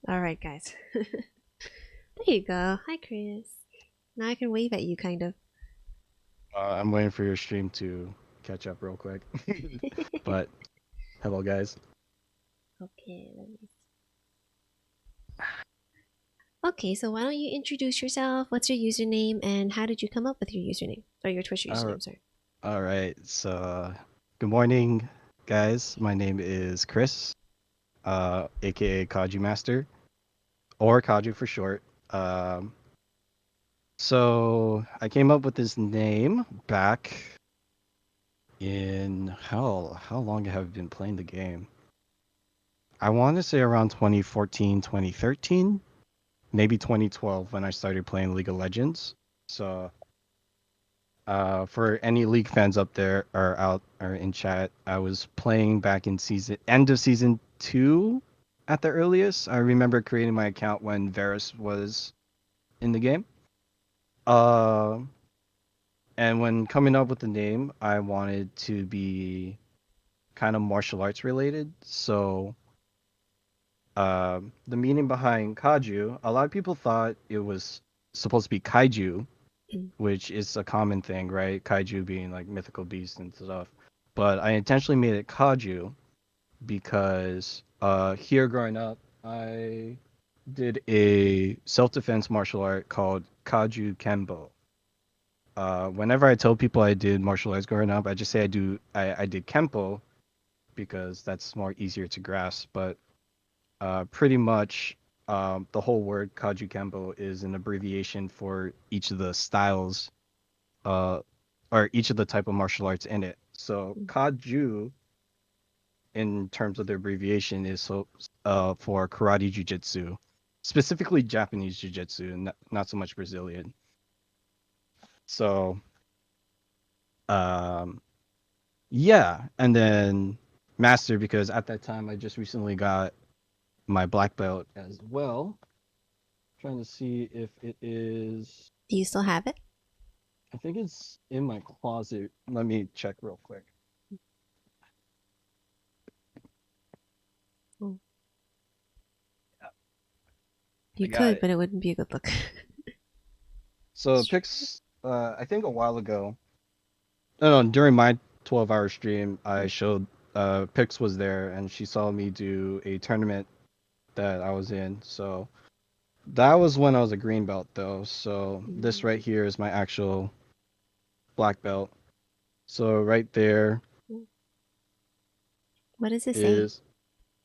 All right, guys. There you go. Hi, Chris. Now I can wave at you, kind of. I'm waiting for your stream to catch up real quick. But hello, guys. Okay, let me. Okay, so why don't you introduce yourself? What's your username, and how did you come up with your username or your Twitch All username? Sorry. all right. So, good morning, guys. My name is Chris, aka KajuMaster, or Kaju for short. Um, so I came up with this name back in how long have I been playing the game? I want to say around 2014, 2013, maybe 2012 when I started playing League of Legends. So for any League fans up there or out or in chat, I was playing back in end of season 2 at the earliest. I remember creating my account when Varus was in the game. Uh, and when coming up with the name, I wanted to be kind of martial arts related. So the meaning behind Kaju, a lot of people thought it was supposed to be kaiju, Mm. which is a common thing, right? Kaiju being like mythical beasts and stuff. But I intentionally made it Kaju because here growing up, I did a self-defense martial art called Kaju Kembo. Whenever I tell people I did martial arts growing up, I just say I did Kempo because that's more easier to grasp. But pretty much the whole word Kaju Kembo is an abbreviation for each of the styles uh, or each of the type of martial arts in it. So Mm. Kaju, in terms of the abbreviation, is for karate jujitsu, specifically Japanese jujitsu, and not so much Brazilian. So um, yeah, and then master because at that time I just recently got my black belt as well. Trying to see if it is. Do you still have it? I think it's in my closet. Let me check real quick. Oh, I you got could, it. but it wouldn't be a good look. So Pix, I think a while ago, no, no, during my 12-hour stream, I showed Pix was there and she saw me do a tournament that I was in. So that was when I was a green belt though. So this right Mm. here is my actual black belt. So right there What does it say? is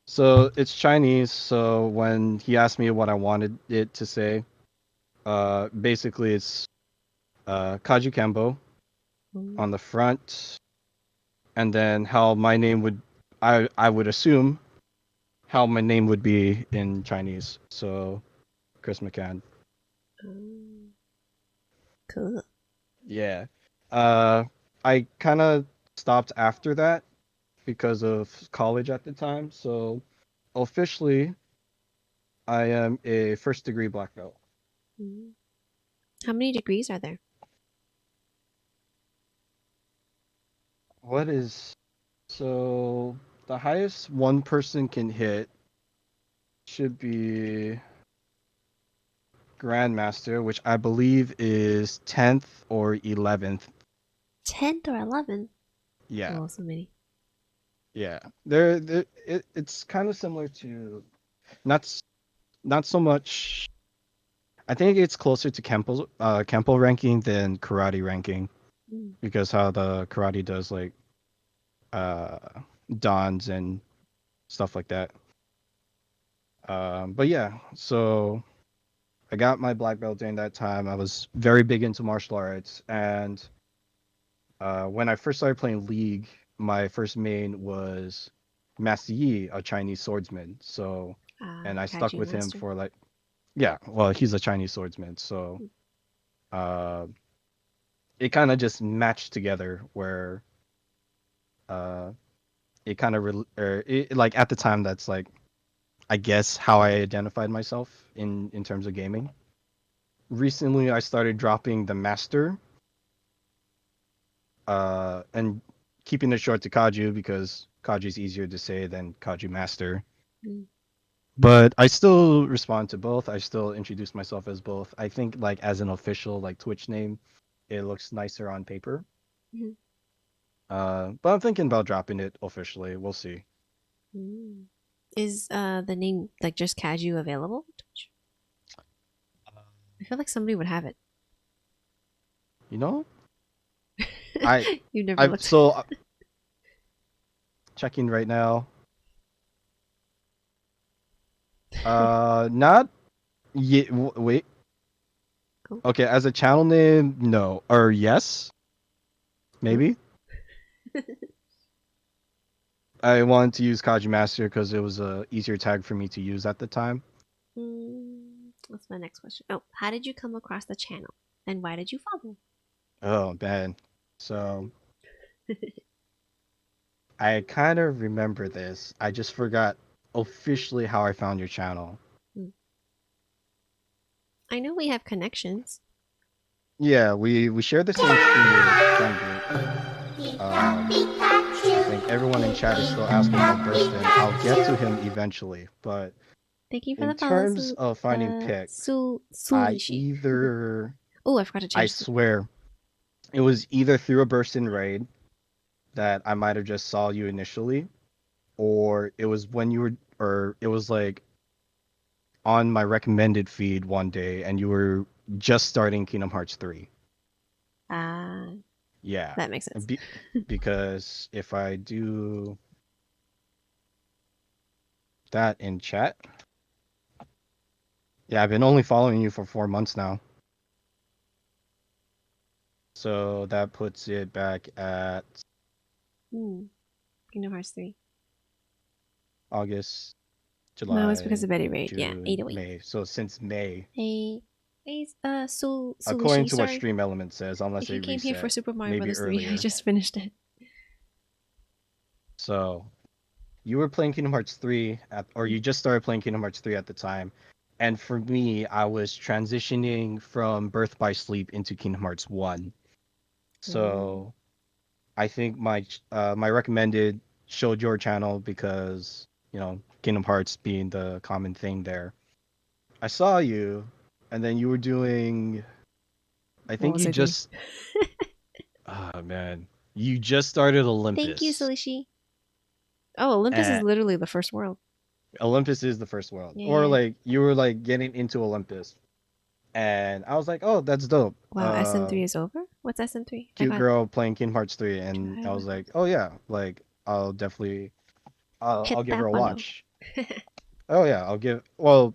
so it's Chinese. So when he asked me what I wanted it to say, basically it's Kaju Kembo Mm. on the front, and then how my name would I would assume how my name would be in Chinese. So Chris McCann. Oh, cool. Yeah. Uh, I kind of stopped after that because of college at the time. So officially, I am a first degree black belt. Mm. How many degrees are there? What is so the highest one person can hit should be Grandmaster, which I believe is 10th or 11th. 10th or 11th? Yeah, Oh, so many. yeah. It's kind of similar to not not so much. I think it's closer to Kempo ranking than karate ranking Mm. because how the karate does like uh dons and stuff like that. But yeah, so I got my black belt during that time. I was very big into martial arts, and when I first started playing League, my first main was Master Yi, a Chinese swordsman. So, and I stuck with him KajuMaster. for like, yeah, well, he's a Chinese swordsman. So, Mm. uh, it kind of just matched together where, uh, it kind of, like at the time, that's like, I guess how I identified myself in terms of gaming. Recently, I started dropping the master, and keeping it short to Kaju because Kaju is easier to say than Kaju Master. Mm. But I still respond to both. I still introduce myself as both. I think like as an official like Twitch name, it looks nicer on paper. Mhm. But I'm thinking about dropping it officially. We'll see. Mm. Is the name like just Kaju available? I feel like somebody would have it. You know, I You never I looked. so checking right now. Not yet. Wait. Oh, Okay, as a channel name, no. Or yes, oh. maybe. I wanted to use KajuMaster because it was a easier tag for me to use at the time. What's my next question? Oh, how did you come across the channel, and why did you follow? Oh man. So I kind of remember this. I just forgot officially how I found your channel. Hmm. I know we have connections. Yeah, we share the same streamer friend group. Um, I think everyone in chat is still asking about Burston. I'll get to him eventually, but Thank you for in the follow, terms of finding picks, I Sulishi. either Oh, I forgot to I change the. swear it was either through a Burston raid that I might have just saw you initially, or it was when you were, or it was like on my recommended feed one day and you were just starting Kingdom Hearts 3. Ah, Yeah. that makes sense. Be- because if I do that in chat, yeah, I've been only following you for 4 months now. So that puts it back at Hmm. Kingdom Hearts 3. August, No, it's because July, of Betty Raid. Yeah, June, 808. May. So since May, Hey, hey, according Sulishi, to what sorry. Stream Element says, unless If you they came here for reset, Super Mario maybe Brothers 3, I earlier. just finished it. So you were playing Kingdom Hearts 3 or you just started playing Kingdom Hearts 3 at the time. And for me, I was transitioning from Birth by Sleep into Kingdom Hearts 1. Oh. So I think my recommended showed your channel because, Kingdom Hearts being the common thing there. I saw you and then you were doing I What think was you I doing? just oh man. You just started Thank you, Olympus. Sulishi. Oh, Olympus is And literally the first world. Olympus is the first world. Yeah, Or yeah. like you were like getting into Olympus. And I was like, "Oh, that's dope." Wow, SN3 is over? What's SN3? I Cute got girl playing Kingdom Hearts 3, and I was Trial. like, "Oh yeah, like I'll definitely, Hit I'll give her that a follow. watch." Oh yeah, well,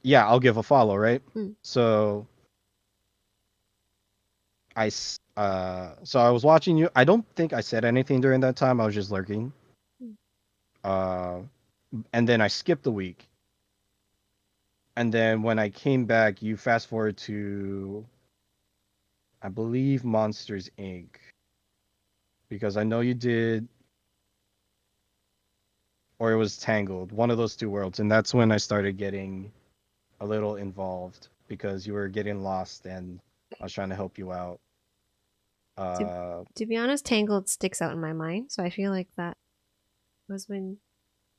yeah, I'll give a follow, right? Mm, So so I was watching you. I don't think I said anything during that time. I was just lurking. mm. Uh, and then I skipped a week, and then when I came back, you fast forward to, I believe, Monsters Inc. Because I know you did or it was Tangled, one of those two worlds, and that's when I started getting a little involved because you were getting lost and I was trying to help you out. To Uh, to be honest, Tangled sticks out in my mind, so I feel like that was when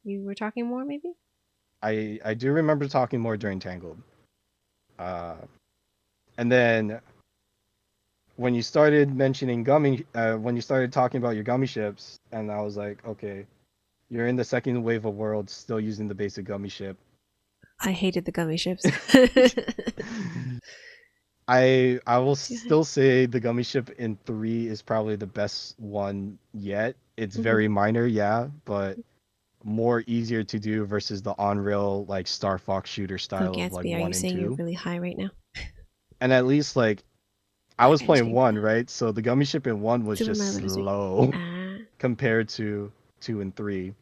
you were talking more, maybe? I do remember talking more during Tangled, uh, and then when you started talking about your gummy ships, and I was like, okay, you're in the second wave of worlds, still using the basic gummy ship. I hated the gummy ships. I will Mhm. still say the gummy ship in 3 is probably the best one yet. It's very minor, yeah, but more easier to do versus the on rail like Star Fox shooter Oh, style of like Gatsby, are you 1 and saying you're 2. really high right now? And at least like I I was playing understand. 1, right? So the gummy ship in 1 was Super just Mario Brothers 3. slow Ah. compared to 2 and 3.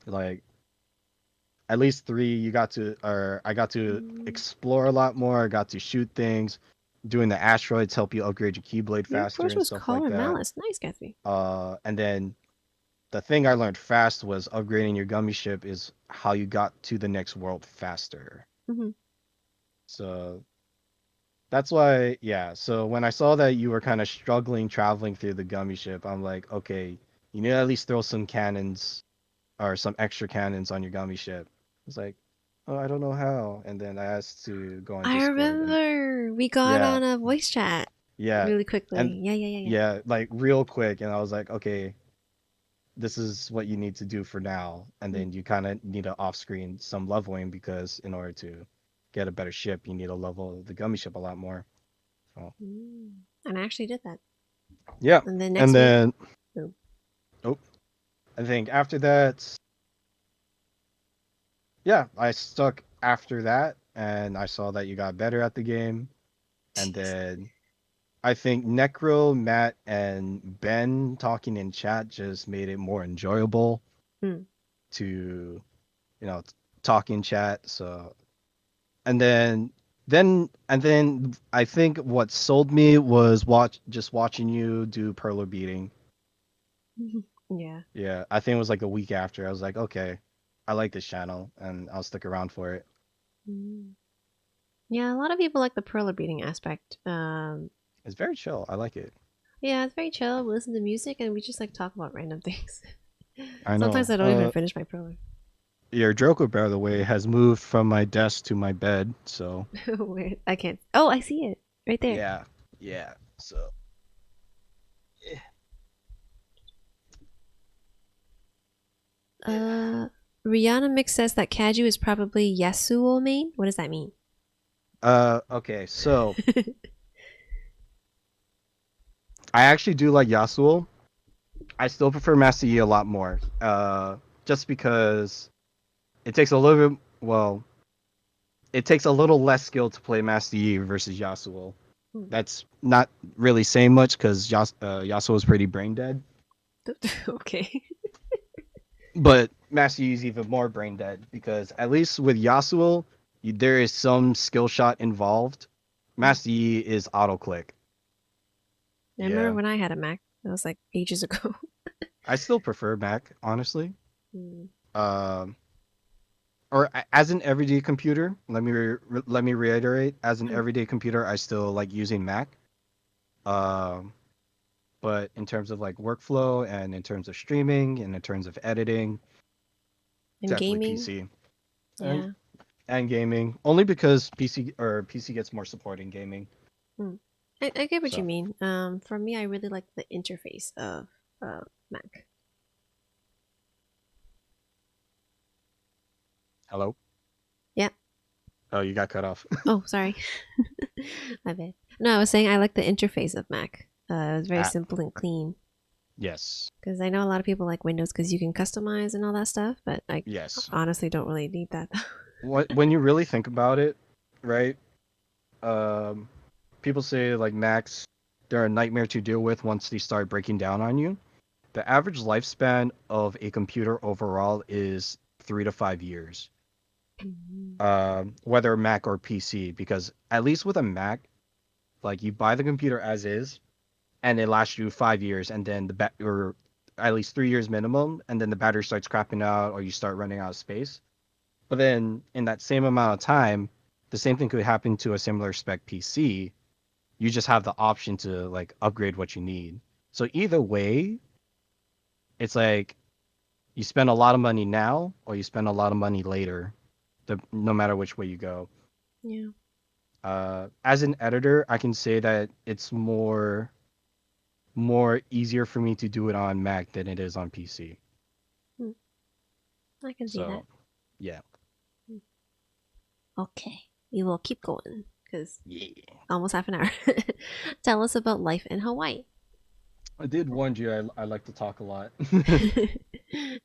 Like at least 3 you got to or I got to Mm. explore a lot more. I got to shoot things. Doing the asteroids help you upgrade your keyblade Your faster approach and was stuff calm like and that. malice. Nice, Gatsby. And then the thing I learned fast was upgrading your gummy ship is how you got to the next world faster. Mm-hmm. So that's why, yeah. So when I saw that you were kind of struggling traveling through the gummy ship, I'm like, okay, you need to at least throw some cannons or some extra cannons on your gummy ship. It's like, oh, I don't know how. And then I asked to go on I Discord and remember we got yeah, on a voice chat yeah, really quickly. and Yeah. yeah, like real quick. And I was like, okay, this is what you need to do for now. And Mm. then you kind of need to off screen some leveling because in order to get a better ship, you need to level the gummy ship a lot more. So And I actually did that. yeah, And then and next week, then boom. oh, I think after that, yeah, I stuck after that, and I saw that you got better at the game, and Jeez. then I think Necro, Matt, and Ben talking in chat just made it more enjoyable Mm. to, you know, talk in chat. So, and then I think what sold me was watching you do perler beating. Yeah. Yeah, I think it was like a week after. I was like, okay, I like this channel, and I'll stick around for it. Mm. Yeah, a lot of people like the perler beating aspect. It's very chill. I like it. Yeah, it's very chill. We listen to music and we just like talk about random things. I Sometimes know. I don't even finish my perler. Your Joker, by the way, has moved from my desk to my bed. So Weird. I can't. Oh, I see it right there. yeah, yeah. So eh, yeah. Uh, Rihanna Mix says that Kaju is probably Yasuo main. What does that mean? Okay. So I actually do like Yasuo. I still prefer Master Yi a lot more. Just because it takes a little bit. Well, it takes a little less skill to play Master Yi versus Yasuo. Hmm. That's not really saying much because Yasuo is pretty brain dead. Okay. But Master Yi is even more brain dead because at least with Yasuo, there is some skill shot involved. Hmm. Master Yi is auto click. I remember Yeah, when I had a Mac. That was like ages ago. I still prefer Mac honestly. Hmm. Um, as an everyday computer, let me reiterate. As an Hmm. everyday computer, I still like using Mac. Um, but in terms of like workflow and in terms of streaming and in terms of editing, And definitely gaming. PC. And Yeah. and gaming only because PC gets more support in gaming. Hmm. I get what you So mean. For me, I really like the interface of Mac. hello. Yeah. Oh, you got cut off. Oh, sorry. My bad. No, I was saying I like the interface of Mac. It was very Ah, simple and clean. yes, Because I know a lot of people like Windows because you can customize and all that stuff, but I yes. honestly don't really need that. When you really think about it, right? Um, People say like Macs, they're a nightmare to deal with once they start breaking down on you. The average lifespan of a computer overall is 3 to 5 years, Mhm. whether Mac or PC. Because at least with a Mac, like you buy the computer as is, and it lasts you 5 years, and then or at least 3 years minimum, and then the battery starts crapping out, or you start running out of space. But then in that same amount of time, the same thing could happen to a similar spec PC. You just have the option to like upgrade what you need. So either way, it's like you spend a lot of money now or you spend a lot of money later, no matter which way you go. Yeah. As an editor, I can say that it's more easier for me to do it on Mac than it is on PC. Hmm. I can see that. So yeah, Hmm. Okay. We will keep going because yeah. almost half an hour. Tell us about life in Hawaii. I did warn you. I like to talk a lot.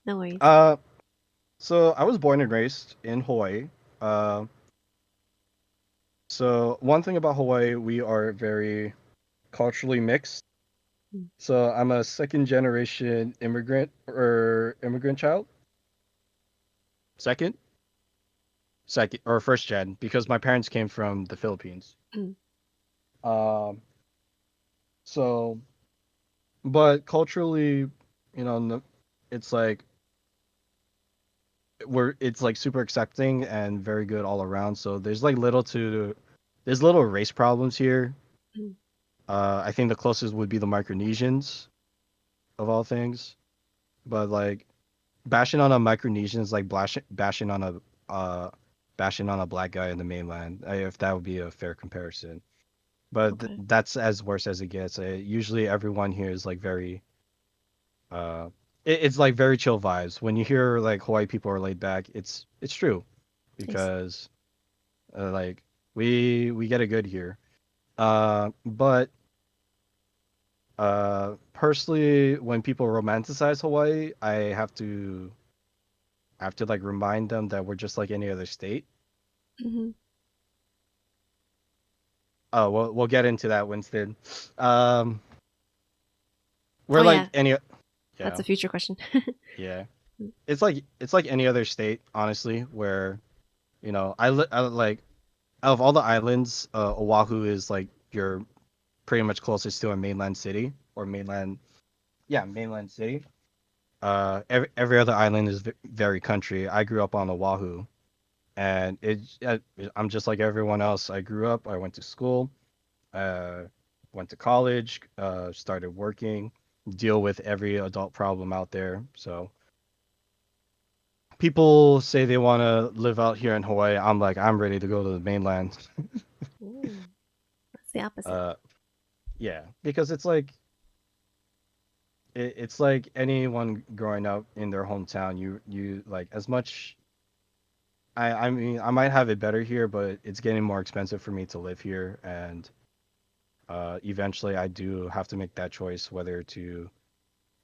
No worries. uh, so I was born and raised in Hawaii. Uh, so one thing about Hawaii, we are very culturally mixed. Hmm. So I'm a second generation immigrant child. Second, second or first gen because my parents came from the Philippines. Hmm. Um, so but culturally, you know, it's like it's like super accepting and very good all around. So there's little race problems here. Hmm. I think the closest would be the Micronesians of all things, but like bashing on a Micronesian is like uh bashing on a black guy in the mainland. If that would be a fair comparison. But Okay. that's as worse as it gets. Usually everyone here is like very uh it's like very chill vibes. When you hear like Hawaii people are laid back, it's true Nice. because like we get it good here. But personally, when people romanticize Hawaii, I have to like remind them that we're just like any other state. Hmm. Oh, we'll get into that, Winston. Um, we're Oh like yeah, any that's yeah a future question. yeah. It's like any other state, honestly, where I like out of all the islands, Oahu is like your pretty much closest to a mainland city or mainland city. Every other island is very country. I grew up on Oahu, and I'm just like everyone else. I grew up. I went to school. Uh, went to college. Started working. Deal with every adult problem out there. So people say they want to live out here in Hawaii. I'm like, I'm ready to go to the mainland. Ooh, that's the opposite. Uh, yeah, because it's like anyone growing up in their hometown. You like as much I mean, I might have it better here, but it's getting more expensive for me to live here, and eventually I do have to make that choice whether to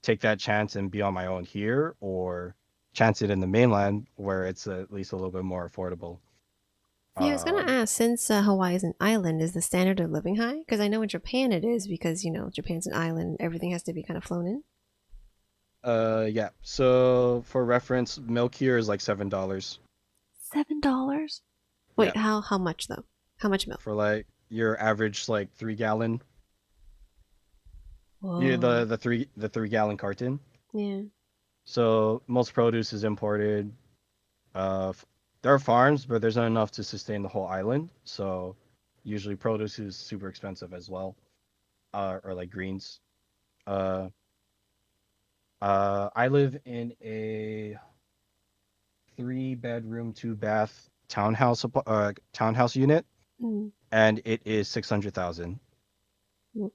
take that chance and be on my own here or chance it in the mainland where it's at least a little bit more affordable. Yeah, I was gonna Um, ask, since Hawaii is an island, is the standard of living high? Because I know in Japan it is, because Japan's an island, everything has to be kind of flown in. yeah. So for reference, milk here is like $7. $7? Yeah, Wait, how much though? How much milk? for like your average like 3 gallon. Yeah, Whoa. the 3 gallon carton. Yeah. So most produce is imported. Uh, f- there are farms, but there's not enough to sustain the whole island. So usually produce is super expensive as well, or like greens. Uh, I live in a 3 bedroom, 2 bath townhouse unit, Mm. and it is 600,000. That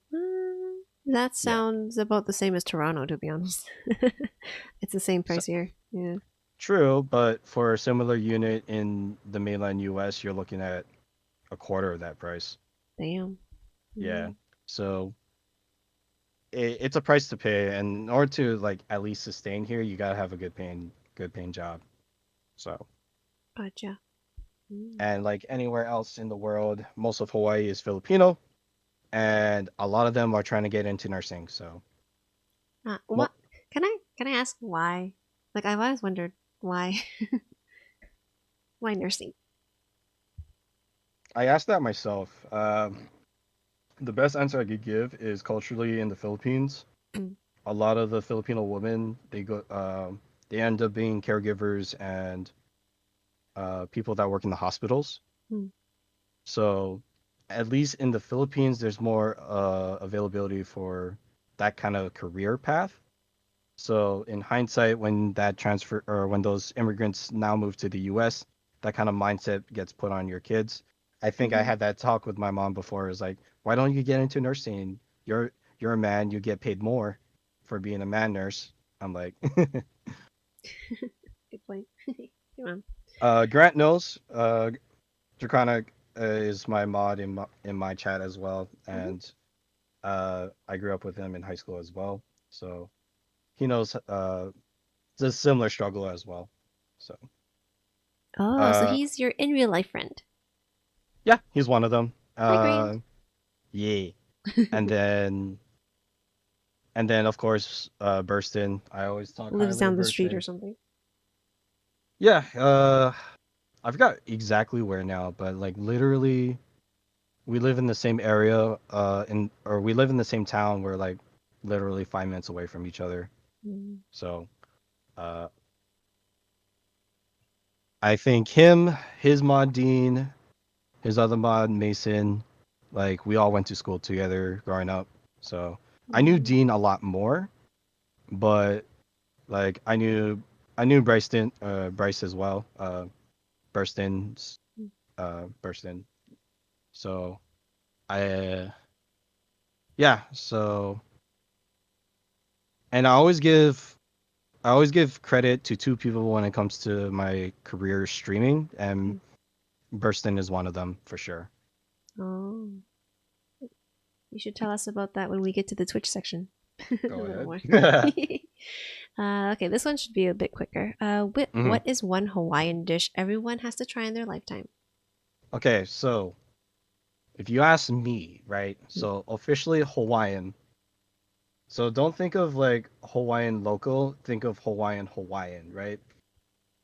Yeah, sounds about the same as Toronto, to be honest. It's the same so, price here. Yeah. true, but for a similar unit in the mainland U.S., you're looking at a quarter of that price. Damn. Yeah, Mm. so it's a price to pay, and in order to like at least sustain here, you gotta have a good paying job. So, Gotcha. Mm. and like anywhere else in the world, most of Hawaii is Filipino, and a lot of them are trying to get into nursing. So, What? mo- Can I ask why? Like I've always wondered why why nursing? I asked that myself. The best answer I could give is culturally in the Philippines, a lot of the Filipino women they end up being caregivers and people that work in the hospitals. Mm. So, at least in the Philippines, there's more availability for that kind of career path. So, in hindsight, when that transfer or when those immigrants now move to the U.S., that kind of mindset gets put on your kids. I think I Mm. had that talk with my mom before. It's like, why don't you get into nursing? You're a man, you get paid more for being a man nurse. I'm like, Good point. Come on. Grant knows. Draconic is my mod in my chat as well, Hmm. and I grew up with him in high school as well, so he knows it's a similar struggle as well. So Oh, so uh, he's your in real life friend. yeah, he's one of them. Hi, Grant. Yeah, and then of course Burston. I always talk Lives highly down of the street or Burston. something. Yeah, I forgot exactly where now, but like literally we live in the same area in or we live in the same town. We're like literally 5 minutes away from each other. Mm. So uh I think him, his mod Dean, his other mod Mason, like we all went to school together growing up. So I knew Mm. Dean a lot more, but like I knew Bryce as well. Burston's Burston. So I yeah. So and I always give credit to two people when it comes to my career streaming, and Mm. Burston is one of them for sure. Oh, you should tell us about that when we get to the Twitch section. A Go little ahead. more. Okay, this one should be a bit quicker. hmm What is one Hawaiian dish everyone has to try in their lifetime? Okay, so if you ask me, right? Mm. So officially Hawaiian. So don't think of like Hawaiian local, think of Hawaiian, right?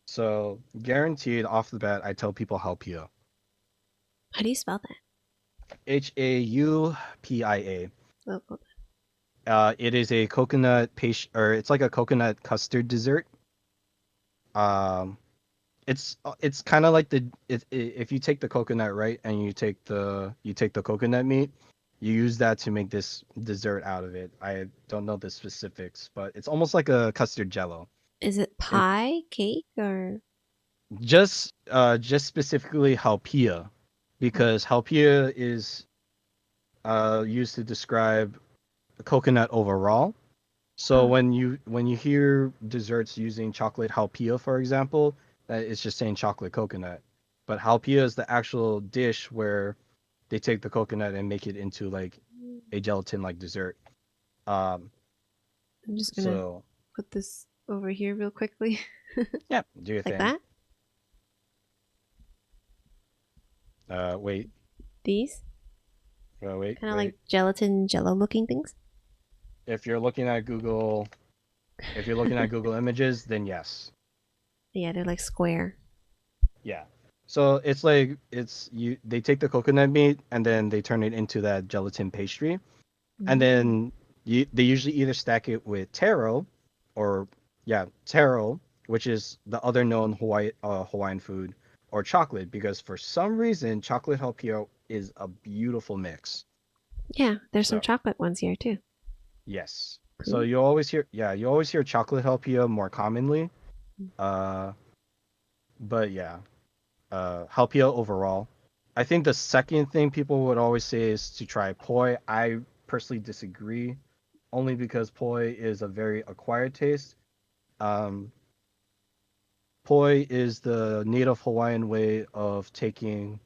So guaranteed off the bat, I tell people Haupia. How do you spell that? Haupia. Oh, hold It is a coconut paste, or it's like a coconut custard dessert. Um, it's kind of like if you take the coconut, right, and you take the coconut meat, you use that to make this dessert out of it. I don't know the specifics, but it's almost like a custard jello. Is it And pie, cake, or just specifically Haupia, oh, because Haupia is used to describe coconut overall. So huh? when you hear desserts using chocolate halpia, for example, that it's just saying chocolate coconut. But halpia is the actual dish where they take the coconut and make it into like a gelatin like dessert. Um, I'm just gonna so put this over here real quickly, yeah, do your like thing. that. Wait, These kind of like wait. gelatin jello looking things. If you're looking at Google, if you're looking at Google Images, then yes. Yeah, they're like square. Yeah. So it's like it's you they take the coconut meat and then they turn it into that gelatin pastry. And Mm. then they usually either stack it with taro or yeah, taro, which is the other known Hawaiian food, or chocolate, because for some reason chocolate jalapeno is a beautiful mix. Yeah, there's some So chocolate ones here too. yes. So Cool. you always hear chocolate jalapeno more commonly. Uh but yeah, jalapeno overall. I think the second thing people would always say is to try poi. I personally disagree, only because poi is a very acquired taste. Um, Poi is the native Hawaiian way of taking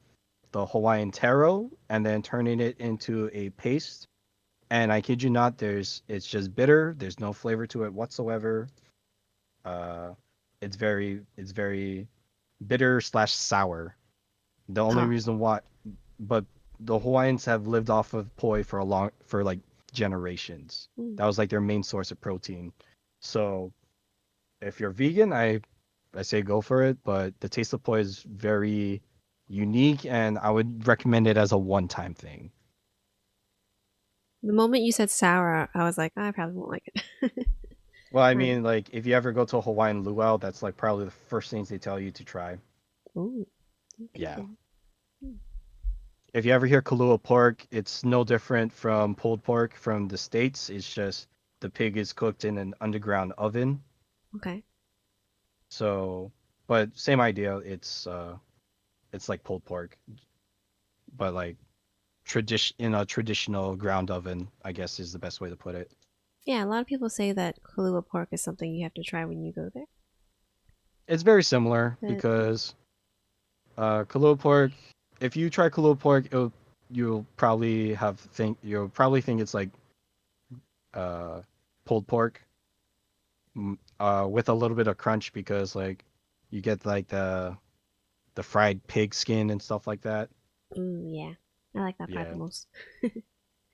the Hawaiian taro and then turning it into a paste. And I kid you not, it's just bitter. There's no flavor to it whatsoever. Uh, it's very bitter slash sour. The only Oh, reason why, but the Hawaiians have lived off of poi for like generations. mm. That was like their main source of protein. So if you're vegan, I say go for it, but the taste of poi is very unique, and I would recommend it as a one-time thing. The moment you said sour, I was like, I probably won't like it. Well, I Right. mean, like if you ever go to a Hawaiian luau, that's like probably the first things they tell you to try. Ooh, Yeah. interesting. Hmm. If you ever hear Kahlua pork, it's no different from pulled pork from the States. It's just the pig is cooked in an underground oven. Okay. So, but same idea. It's like pulled pork, but like tradition in a traditional ground oven, I guess is the best way to put it. Yeah, a lot of people say that Kahlua pork is something you have to try when you go there. It's very similar But because Kahlua pork. If you try Kahlua pork, you'll probably think it's like uh, pulled pork, with a little bit of crunch because like you get like the fried pig skin and stuff like that. yeah, I like that part the Yeah, most.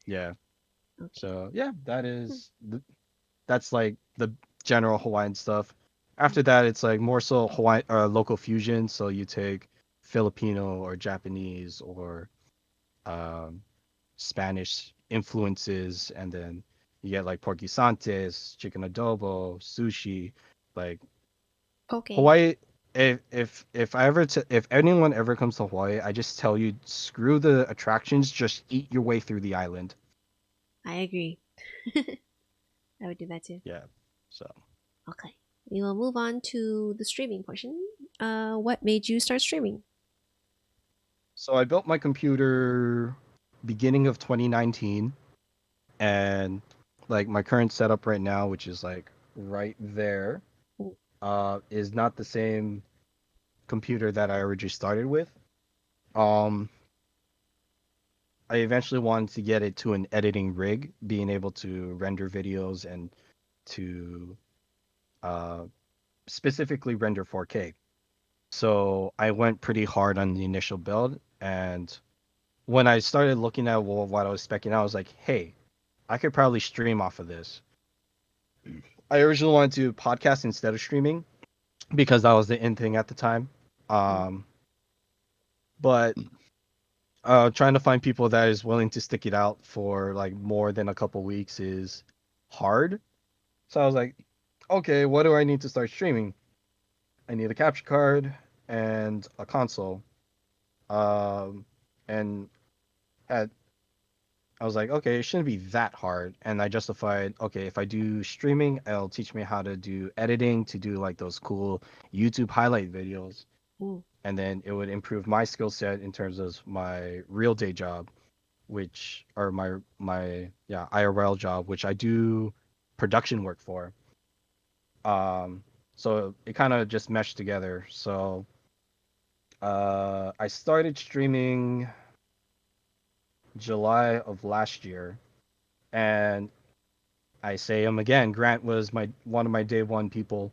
yeah. Okay. So yeah, Hmm. that's like the general Hawaiian stuff. After that, it's like more so Hawaiian local fusion. So you take Filipino or Japanese or um, Spanish influences, and then you get like porky santes, chicken adobo, sushi. Like Okay. Hawaii, if anyone ever comes to Hawaii, I just tell you screw the attractions, just eat your way through the island. I agree. I would do that too. Yeah. So Okay. We will move on to the streaming portion. What made you start streaming? So I built my computer beginning of 2019, and like my current setup right now, which is like right there, Mm. is not the same computer that I originally started with. Um, I eventually wanted to get it to an editing rig, being able to render videos and to uh, specifically render 4K. So I went pretty hard on the initial build, and when I started looking at what I was specking out, I was like, hey, I could probably stream off of this. I originally wanted to podcast instead of streaming because that was the in thing at the time. Mm. Um, but trying to find people that is willing to stick it out for like more than a couple weeks is hard. So I was like, okay, what do I need to start streaming? I need a capture card and a console. Um, and at I was like, okay, it shouldn't be that hard. And I justified, okay, if I do streaming, it'll teach me how to do editing to do like those cool YouTube highlight videos. Mm. And then it would improve my skill set in terms of my real day job, which or my yeah, IRL job, which I do production work for. Um, so it kind of just meshed together. So I started streaming July of last year, and I say him again. Grant was my one of my day one people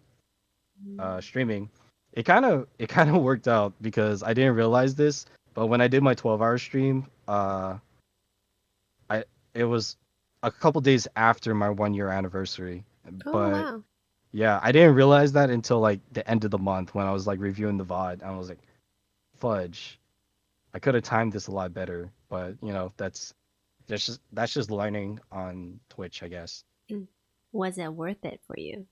Mm. streaming. It kind of worked out because I didn't realize this, but when I did my 12-hour stream, I it was a couple days after my 1 year anniversary. Oh, But wow. yeah, I didn't realize that until like the end of the month when I was like reviewing the VOD, and I was like, fudge. I could have timed this a lot better, but that's just learning on Twitch, I guess. Mm. Was it worth it for you?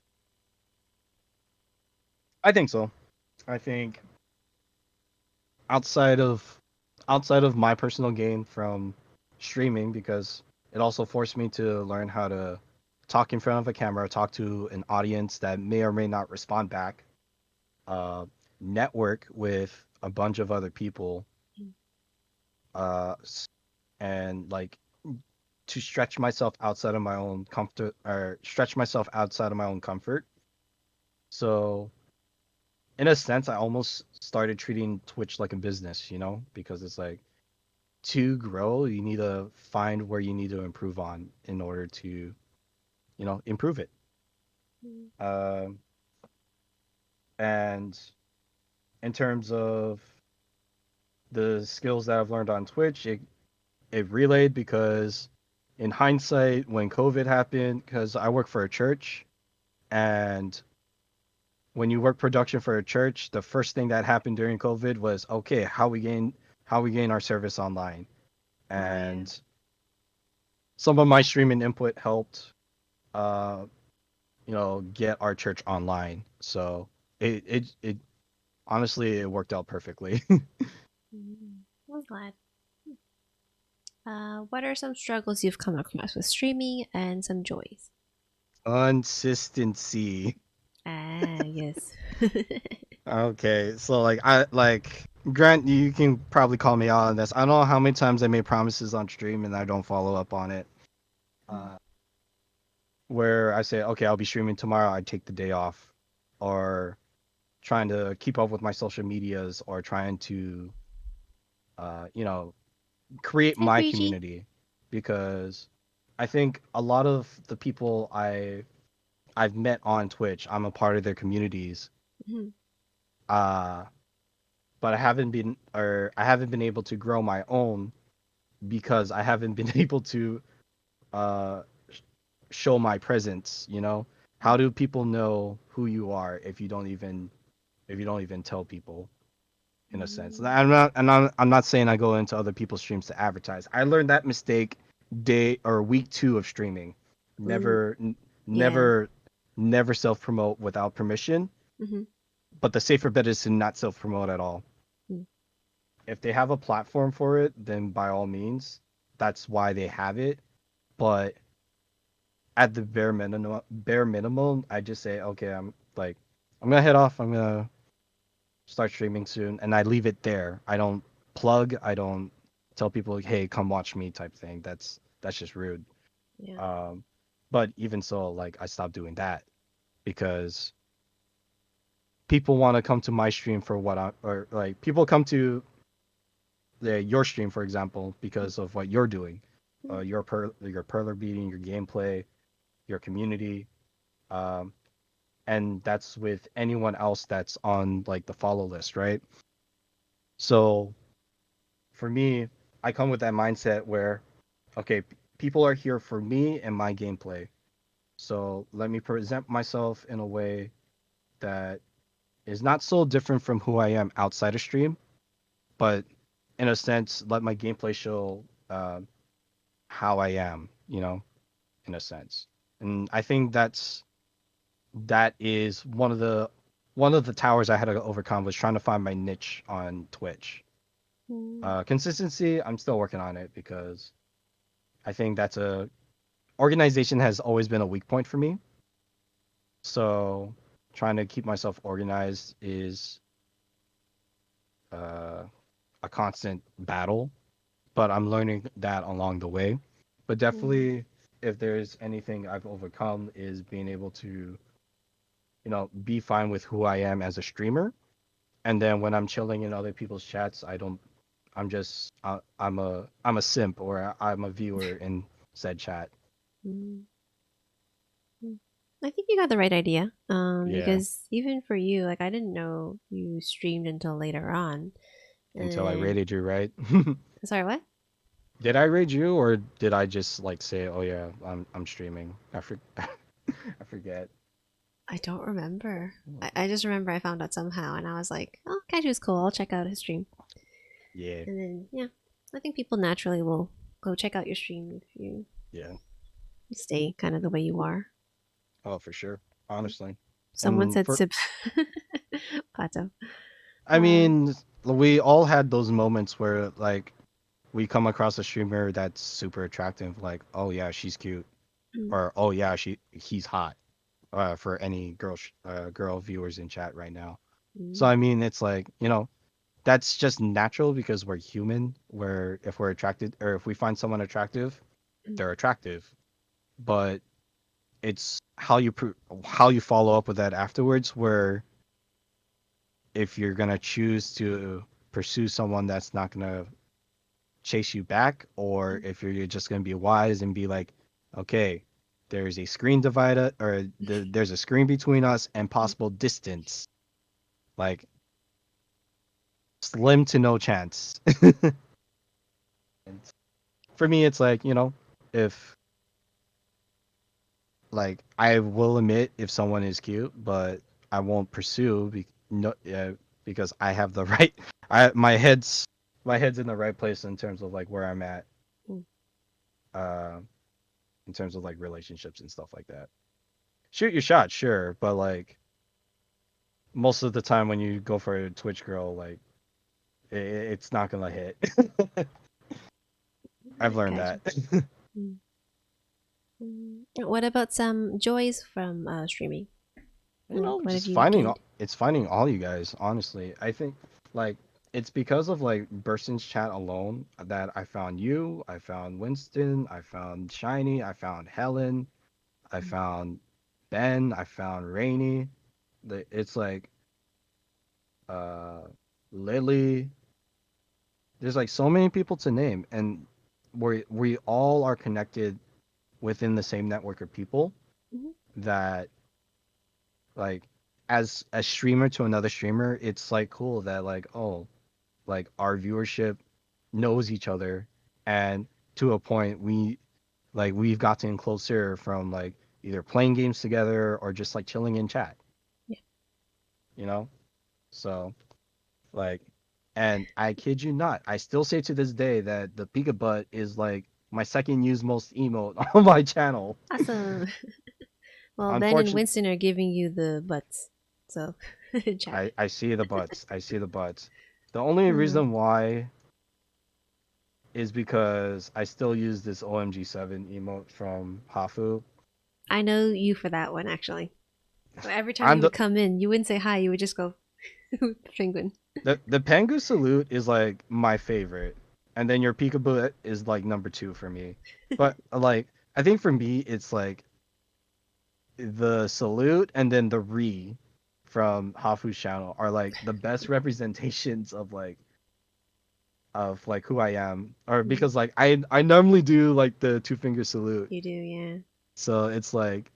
I think so. I think outside of outside of my personal gain from streaming, because it also forced me to learn how to talk in front of a camera, talk to an audience that may or may not respond back, uh, network with a bunch of other people, Mm. uh, and like to stretch myself outside of my own comfort or stretch myself outside of my own comfort. So in a sense, I almost started treating Twitch like a business, because it's like to grow, you need to find where you need to improve on in order to, improve it. Mm. Um, and in terms of the skills that I've learned on Twitch, it relayed because in hindsight, when COVID happened, because I work for a church, and when you work production for a church, the first thing that happened during COVID was, okay, how we gain our service online. Oh, yeah. And some of my streaming input helped uh get our church online. So it honestly it worked out perfectly. Mm. I'm glad. What are some struggles you've come across with streaming and some joys? Consistency. Ah, yes. Okay, so like I like Grant, you can probably call me out on this. I don't know how many times I made promises on stream and I don't follow up on it. Mm. Uh, where I say, okay, I'll be streaming tomorrow, I take the day off, or trying to keep up with my social medias, or trying to, you know, create Hi, my Breezy. community, because I think a lot of the people I've met on Twitch, I'm a part of their communities. Mhm. Uh, but I haven't been able to grow my own because I haven't been able to uh show my presence, How do people know who you are if you don't even tell people, in a sense? And Mm. I'm not saying I go into other people's streams to advertise. I learned that mistake day or week 2 of streaming. Ooh, Never yeah. never never self promote without permission, Hmm. but the safer bet is to not self promote at all. Mm. If they have a platform for it, then by all means, that's why they have it. But at the bare minimum, I just say, okay, like I'm gonna head off. I'm gonna start streaming soon, and I leave it there. I don't plug. I don't tell people, hey, come watch me type thing. That's just rude. Yeah. Um, but even so, like I stopped doing that because people want to come to my stream for what I or like people come to your stream for example because of what you're doing, Mm, your perler beating, your gameplay, your community, um, and that's with anyone else that's on like the follow list, right? So for me, I come with that mindset where okay, people are here for me and my gameplay. So let me present myself in a way that is not so different from who I am outside of stream, but in a sense, let my gameplay show how I am, in a sense. And I think that is one of the towers I had to overcome was trying to find my niche on Twitch. mm, Consistency, I'm still working on it because I think that's a organization has always been a weak point for me. So trying to keep myself organized is uh, a constant battle, but I'm learning that along the way. But mm, definitely, if there's anything I've overcome, is being able to, be fine with who I am as a streamer. And then when I'm chilling in other people's chats, I don't. I'm just. I'm a simp or I'm a viewer in said chat. mm, mm. I think you got the right idea. Yeah. Because even for you, like I didn't know you streamed until later on. Until I And rated you, right? sorry, what? Did I rate you or did I just like say, "Oh yeah, I'm streaming"? I forget. I don't remember. I just remember I found out somehow, and I was like, "Oh, Kaju's cool. I'll check out his stream." Yeah. And then, yeah, I think people naturally will go check out your stream if you Yeah. stay kind of the way you are. Oh, for sure. Honestly. Someone And said for sip Pato. I Uh, mean, we all had those moments where like we come across a streamer that's super attractive, like, oh yeah, she's cute, mm, or oh yeah, he's hot. For any girl viewers in chat right now. So mm, I mean, it's like that's just natural because we're human. Where if we're attracted or if we find someone attractive, mm, they're attractive. But it's how you follow up with that afterwards. Where if you're gonna choose to pursue someone that's not gonna chase you back, or mm, if you're just gonna be wise and be like, okay, there's a screen divider, or there's a screen between us and mm, possible distance, like slim to no chance. And for me, it's like if like I will admit if someone is cute, but I won't pursue no, because I have the right. My head's in the right place in terms of like where I'm at, mm. uh, in terms of like relationships and stuff like that. Shoot your shot, sure, but like most of the time when you go for a Twitch girl, like it's not gonna hit. I've I learned got that. you. Mm, mm. What about some joys from streaming? Like, what have Just you finding gained? it's finding all you guys. Honestly, I think like it's because of like Burston's chat alone that I found you, I found Winston, I found Shiny, I found Helen, I Mm, found Ben, I found Rainy. It's like uh Lily. There's like so many people to name, and we all are connected within the same network of people mhm, that like as a streamer to another streamer, it's like cool that like oh like our viewership knows each other, and to a point we've gotten closer from like either playing games together or just like chilling in chat, yeah. you know? So like and I kid you not, I still say to this day that the Pika butt is like my second used most emote on my channel. Awesome. Well, Ben and Unfortunately, Winston are giving you the butts. So, chat. I see the butts. I see the butts. The only Uh, reason why is because I still use this OMG7 emote from Hafu. I know you for that one, actually. So every time I'm you would the come in, you wouldn't say hi. You would just go penguin. the Pengu salute is like my favorite, and then your peekaboo is like number two for me. But like I think for me it's like the salute and then the re from Hafu's channel are like the best representations of like who I am, or Mm, because like I normally do like the two finger salute, you do, yeah. so it's like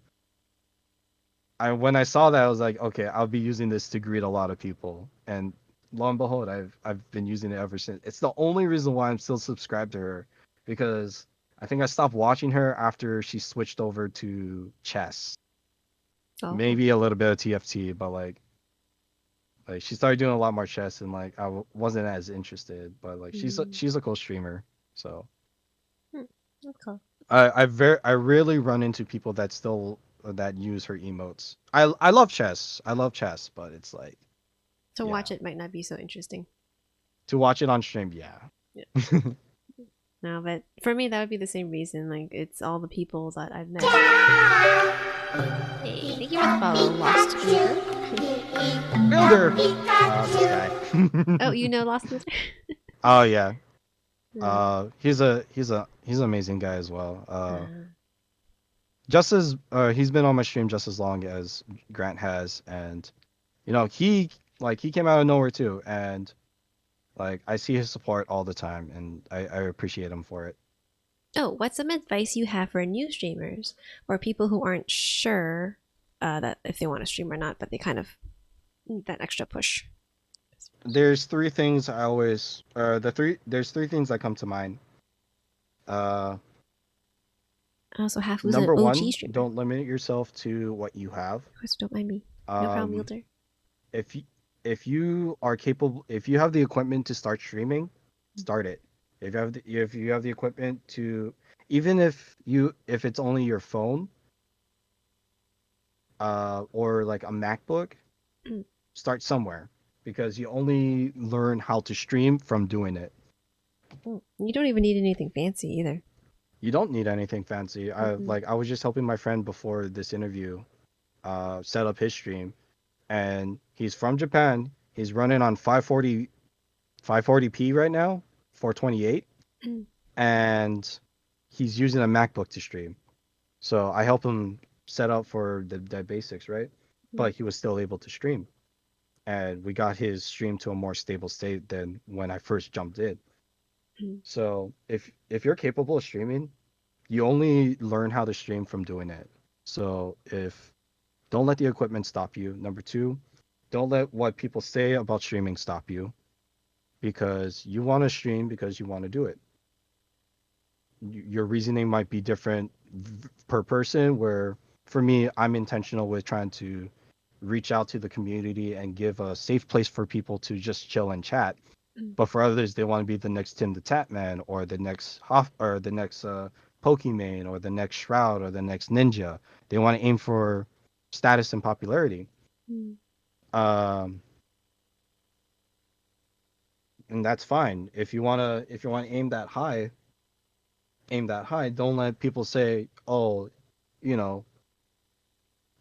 I when I saw that I was like, okay, I'll be using this to greet a lot of people, and lo and behold, I've been using it ever since. It's the only reason why I'm still subscribed to her, because I think I stopped watching her after she switched over to chess, Oh, maybe a little bit of TFT, but like she started doing a lot more chess, and like wasn't as interested, but like mm, she's a cool streamer, so. hmm, that's cool. I rarely run into people that still that use her emotes. I love chess. I love chess, but it's like, To yeah, watch it might not be so interesting. to watch it on stream, yeah. Yeah. No, but for me, that would be the same reason. Like, it's all the people that I've met. Hey, thank you for the follow, Lost Luther. Builder. This guy. Oh, you know Lost Luther? Oh yeah. uh, He's an amazing guy as well. uh, Just as he's been on my stream just as long as Grant has, and he came out of nowhere too, and like I see his support all the time, and I appreciate him for it. oh, what's some advice you have for new streamers or people who aren't sure that if they want to stream or not, but they kind of need that extra push? There's three things I always there's three things that come to mind. Uh Also, Hafu's an Number OG one, streamer. don't limit yourself to what you have. Of course, don't mind me. No problem, Um Luther. if you if you are capable if you have the equipment to start streaming, start it. If you have the equipment to, even if it's only your phone or like a MacBook, start somewhere, because you only learn how to stream from doing it. You don't even need anything fancy either. You don't need anything fancy. Mm-mm. I was just helping my friend before this interview set up his stream, and he's from Japan. He's running on 540p right now, 428, and he's using a MacBook to stream. So I helped him set up for the basics, right? But he was still able to stream, and we got his stream to a more stable state than when I first jumped in. So if you're capable of streaming, you only learn how to stream from doing it. So if don't let the equipment stop you. Number two, don't let what people say about streaming stop you, because you want to stream because you want to do it. Your reasoning might be different per person, where for me, I'm intentional with trying to reach out to the community and give a safe place for people to just chill and chat. But for others, they want to be the next Tim the Tatman, or the next Hoff, or the next Pokimane, or the next Shroud, or the next Ninja. They want to aim for status and popularity. Um, and that's fine. If you wanna aim that high. Don't let people say, oh, you know,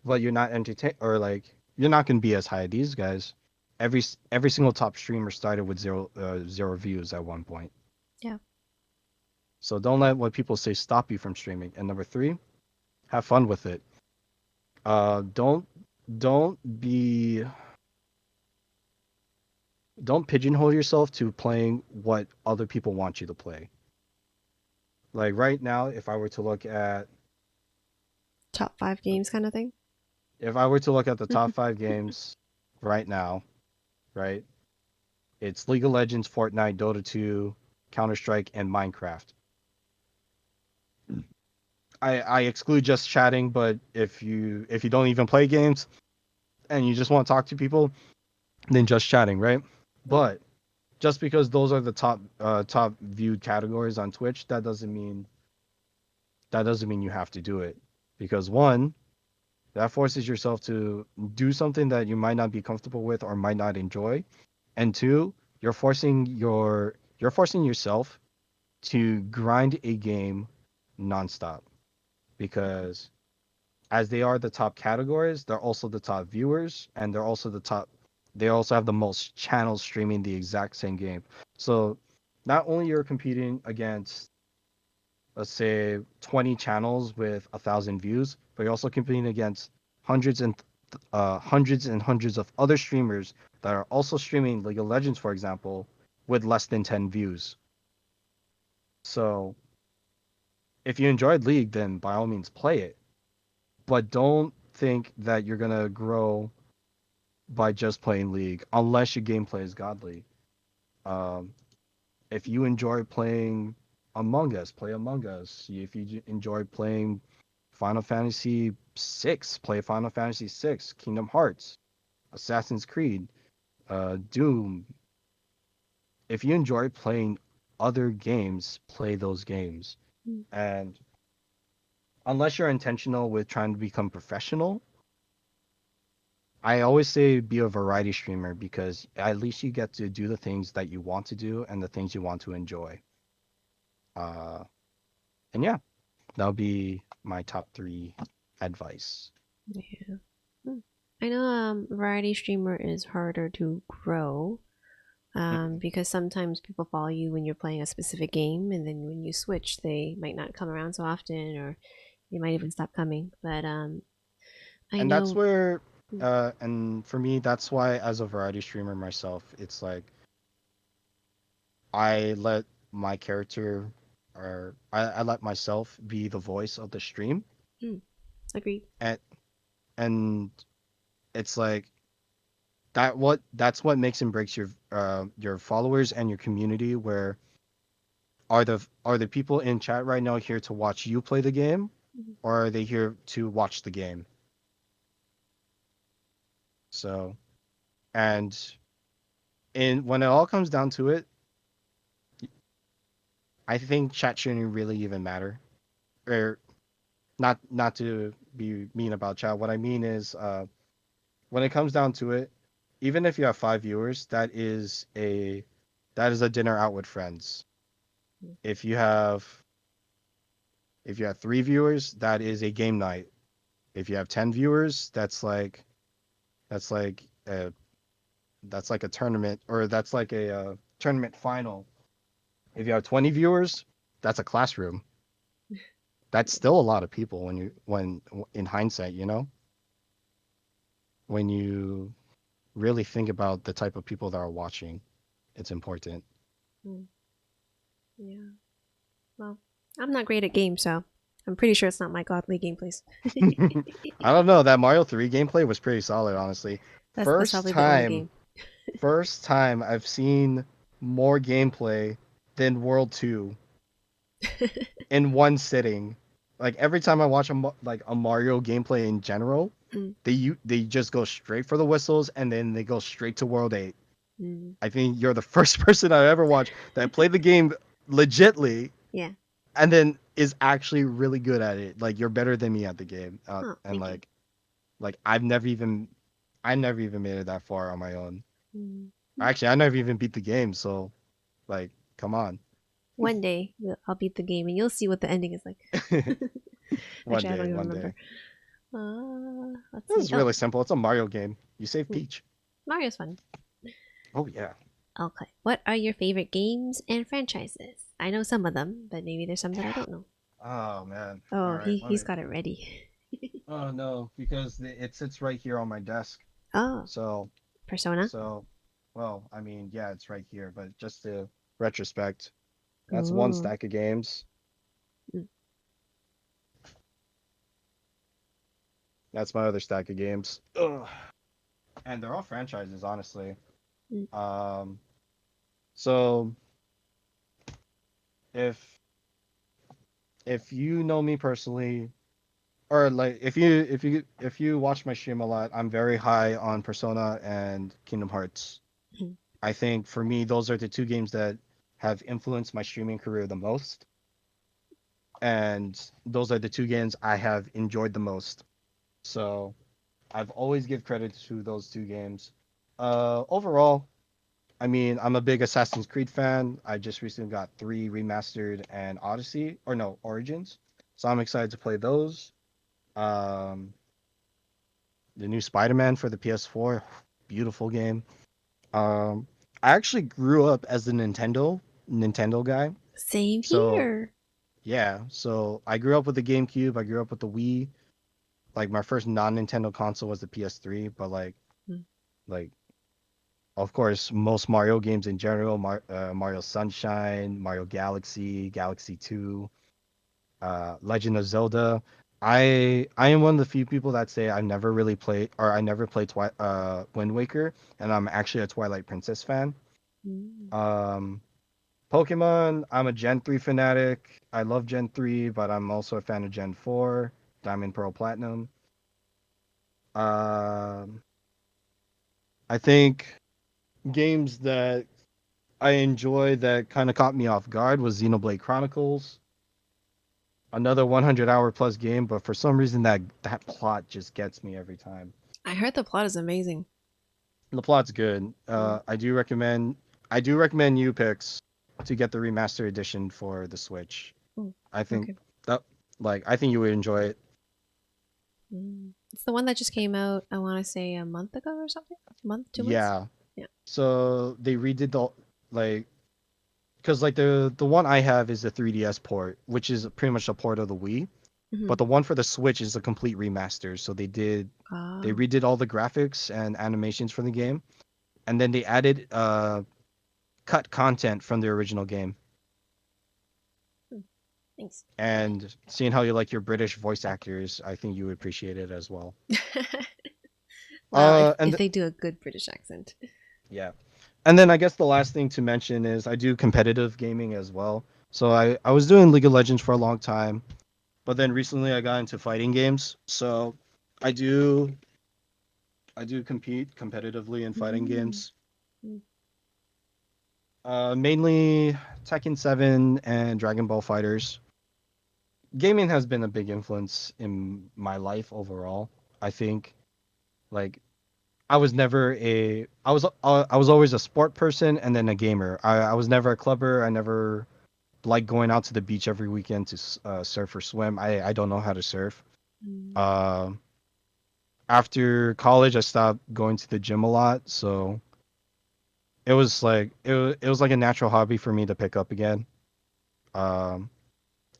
but you're not entertain, or like you're not gonna be as high as these guys. Every single top streamer started with zero views at one point. Yeah. So don't let what people say stop you from streaming. And number three, have fun with it. Uh, don't don't be don't pigeonhole yourself to playing what other people want you to play. Like right now, Top 5 games kind of thing. if I were to look at the top five games right now, right, it's League of Legends, Fortnite, Dota 2, Counter Strike, and Minecraft. I exclude just chatting, but if you don't even play games and you just want to talk to people, then just chatting, right? But just because those are the top viewed categories on Twitch, that doesn't mean you have to do it. Because one, that forces yourself to do something that you might not be comfortable with or might not enjoy. And two, you're forcing yourself to grind a game nonstop, because as they are the top categories, they're also the top viewers, and they're also the top. They also have the most channels streaming the exact same game. So not only you're competing against, let's say, 20 channels with 1,000 views, but you're also competing against hundreds and hundreds and hundreds of other streamers that are also streaming League of Legends, for example, with less than 10 views. So if you enjoyed League, then by all means play it, but don't think that you're gonna grow by just playing League unless your gameplay is godly. Um, if you enjoy playing Among Us, play Among Us. If you enjoy playing Final Fantasy 6, play Final Fantasy 6, Kingdom Hearts, Assassin's Creed, Doom. If you enjoy playing other games, play those games. Mm. And unless you're intentional with trying to become professional, I always say be a variety streamer because at least you get to do the things that you want to do and the things you want to enjoy. Uh, and yeah, that'll be my top three advice. Yeah. Hmm. I know variety streamer is harder to grow Mhm. because sometimes people follow you when you're playing a specific game, and then when you switch, they might not come around so often, or they might even stop coming. But I And that's know. where, Mm, and for me, that's why as a variety streamer myself, it's like I let my character or I let myself be the voice of the stream. mm, agreed. And and it's like that's what makes and breaks your followers and your community. Where are the people in chat right now here to watch you play the game, Mhm. or are they here to watch the game? So, and when it all comes down to it, I think chat shouldn't really even matter. Or not to be mean about chat. What I mean is, when it comes down to it, even if you have 5 viewers, that is a dinner out with friends. Mm, If you have if you have 3 viewers, that is a game night. If you have 10 viewers, that's like a that's like a tournament, or that's like a tournament final. If you have 20 viewers, that's a classroom. That's yeah. still a lot of people when in hindsight, when you really think about the type of people that are watching, it's important. Mm, yeah. Well, I'm not great at games, so I'm pretty sure it's not my godly gameplays. I don't know. That Mario 3 gameplay was pretty solid, honestly. That's First probably the only time, game. first time I've seen more gameplay than World 2 in one sitting. Like every time I watch like a Mario gameplay in general, Mm, they just go straight for the whistles and then they go straight to World 8. mm. I think you're the first person I ever watched that played the game legitly Yeah. and then is actually really good at it. Like you're better than me at the game. Oh, And thank you. like I never even made it that far on my own. Mm. Actually, I never even beat the game, so like come on. One day I'll beat the game and you'll see what the ending is like. One Actually, I day, don't even one remember. day. Let's This see. is Oh, really simple. It's a Mario game. You save mm, Peach. Mario's fun. Oh yeah. Okay. What are your favorite games and franchises? I know some of them, but maybe there's some that I don't know. Oh man. All Oh, right, let he's me. got it ready. Oh no, because it sits right here on my desk. Oh, So Persona. so, well, I mean, yeah, it's right here, but just to retrospect, that's one Ooh. stack of games. Mm, That's my other stack of games. Ugh. And they're all franchises, honestly. mm, Um, so if if you know me personally, or like if you watch my stream a lot, I'm very high on Persona and Kingdom Hearts. mm, I think for me, those are the two games that have influenced my streaming career the most, and those are the two games I have enjoyed the most. So I've always give credit to those two games. Overall, I mean, I'm a big Assassin's Creed fan. I just recently got 3 remastered and Odyssey, or no, Origins. So I'm excited to play those. Um, the new Spider-Man for the PS4, beautiful game. Um, I actually grew up as a Nintendo guy. Same So here. yeah, so I grew up with the GameCube. I grew up with the Wii. Like my first non-Nintendo console was the PS3, but Mm. like of course most Mario games in general, Mario Sunshine, Mario Galaxy, Galaxy 2, Legend of Zelda. I am one of the few people that say I never played Wind Waker, and I'm actually a Twilight Princess fan. Mm. Um, Pokemon, I'm a Gen 3 fanatic. I love Gen 3, but I'm also a fan of Gen 4, Diamond, Pearl, Platinum. Um, I think games that I enjoy that kind of caught me off guard was Xenoblade Chronicles, another 100-hour plus game, but for some reason that plot just gets me every time. I heard the plot is amazing. The plot's good. Mm. I do recommend you picks to get the remaster edition for the Switch. Mm. I think Okay. that I think you would enjoy it. Mm. It's the one that just came out, I want to say a month ago or something? A month, 2 months? Yeah. Yeah. So they redid the like because like the one I have is the 3DS port, which is pretty much a port of the Wii. Hmm. But the one for the Switch is a complete remaster. So they Oh. redid all the graphics and animations from the game, and then they added cut content from the original game. Hmm. Thanks. And seeing how you like your British voice actors, I think you would appreciate it as well. Well, if And they do a good British accent. yeah, and then I guess the last thing to mention is I do competitive gaming as well. So I was doing League of Legends for a long time, but then recently I got into fighting games. So I do I do compete competitively in fighting Mm. games. Mm. Mainly Tekken 7 and Dragon Ball Fighters. Gaming has been a big influence in my life overall. I think like I was always a sport person and then a gamer. I was never a clubber. I never liked going out to the beach every weekend to surf or swim. I don't know how to surf. Mm. Uh, After college, I stopped going to the gym a lot, so it was like a natural hobby for me to pick up again. Um,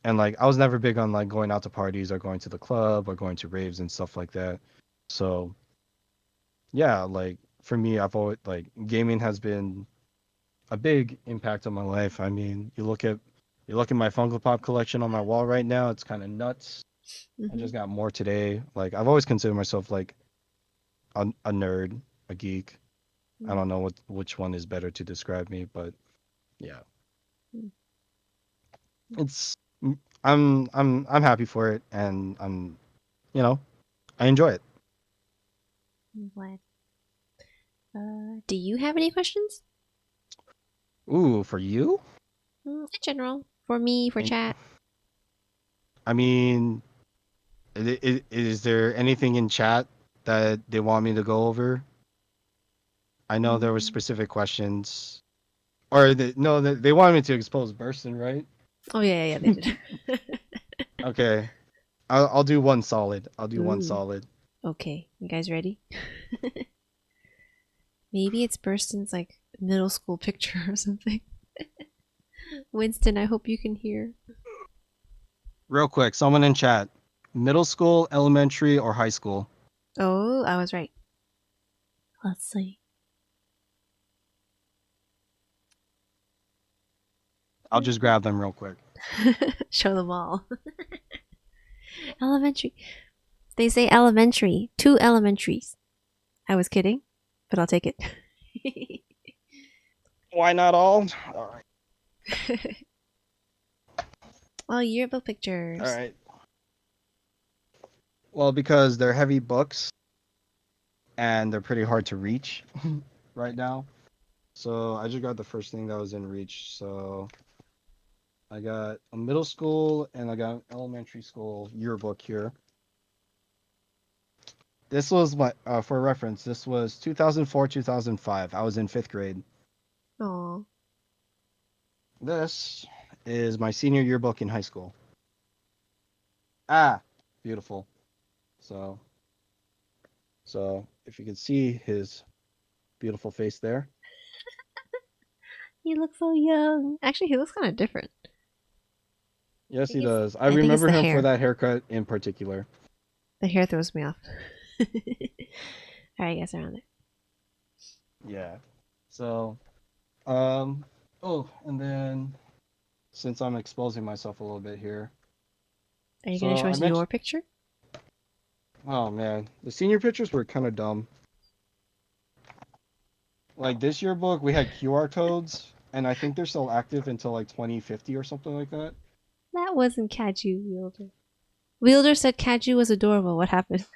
and like I was never big on like going out to parties or going to the club or going to raves and stuff like that. So yeah, like for me, I've always like gaming has been a big impact on my life. I mean, you look at my Funko Pop collection on my wall right now, it's kind of nuts. I Hmm. just got more today. Like I've always considered myself like a nerd, a geek. I Mm. don't know which one is better to describe me, but yeah. Mm. It's I'm happy for it and you know, I enjoy it. I'm glad. Do you have any questions? Ooh, for you? In general, for me, for And chat. I mean, is there anything in chat that they want me to go over? I know there were Mm. specific questions. Or no, they wanted me to expose Burston, right? Oh yeah, yeah, yeah, they did. Okay. I'll do one solid. I'll do one Ooh. solid. Okay, you guys ready? Maybe it's Burston's like middle school picture or something. Winston, I hope you can hear. Real quick, someone in chat. Middle school, elementary, or high school? Oh, I was right. Let's see. I'll just grab them real quick. Show them all. Elementary. They say elementary. Two elementaries. I was kidding, but I'll take it. Why not all? All right. Oh, yearbook All pictures. right. Well, because they're heavy books and they're pretty hard to reach right now. So I just got the first thing that was in reach. So I got a middle school and I got an elementary school yearbook here. This was my for reference. This was 2004, 2005. I was in fifth grade. Oh. This is my senior yearbook in high school. Ah, beautiful. So so if you can see his beautiful face there. He looks so young. Actually, he looks kind of different. Yes, he does. I I think it's remember the him for hair. that haircut in particular. The hair throws me off. All right, I guess around there. Yeah. So, um, oh, and then since I'm exposing myself a little bit here, Are you gonna so show I us your mentioned, picture? oh man, the senior pictures were kind of dumb. Like this yearbook, we had QR codes, and I think they're still active until like 2050 or something like that. That wasn't Kaju Wielder. Wielder said Kaju was adorable. What happened?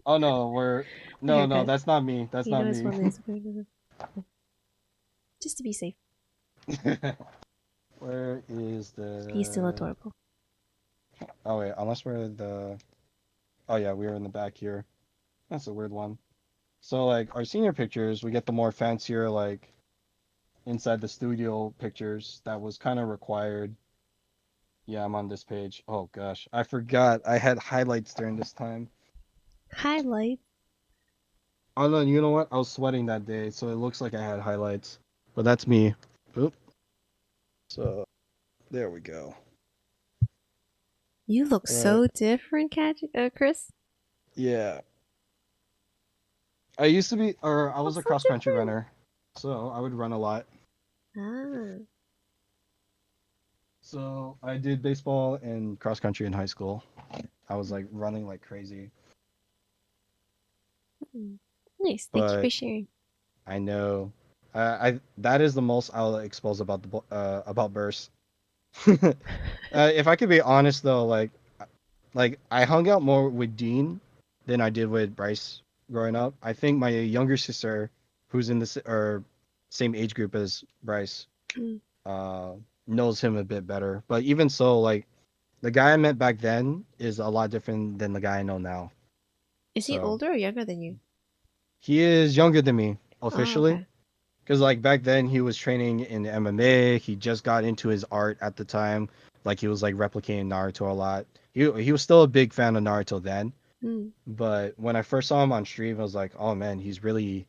Oh no, The no, haircut. that's not me. That's You know not his me. full name. Just to be safe. Where is He's still the? adorable. Oh wait, unless we're the. Oh yeah, we are in the back here. That's a weird one. So like our senior pictures, we get the more fancier like inside the studio pictures that was kind of required. Yeah, I'm on this page. Oh gosh, I forgot I had highlights during this time. Highlight. Oh no, you know what? I was sweating that day, so it looks like I had highlights. But that's me. Oop. So there we go. You look All right. so different, Chris. Yeah. I used to be, or I You was look a so cross country different. runner, so I would run a lot. Ah. So I did baseball and cross country in high school. I was like running like crazy. Hmm. Nice. Thank you for But sharing. I know, I that is the most I'll expose about about Burst. If I could be honest though, like I hung out more with Dean than I did with Bryce growing up. I think my younger sister, who's in the or same age group as Bryce, Mm. uh, knows him a bit better. But even so, like the guy I met back then is a lot different than the guy I know now. Is he So older or younger than you? he is younger than me Oh, officially. okay. Because like back then he was training in MMA. He just got into his art at the time. Like he was like replicating Naruto a lot. He was still a big fan of Naruto then. Mm. But when I first saw him on stream, I was like, oh man, he's really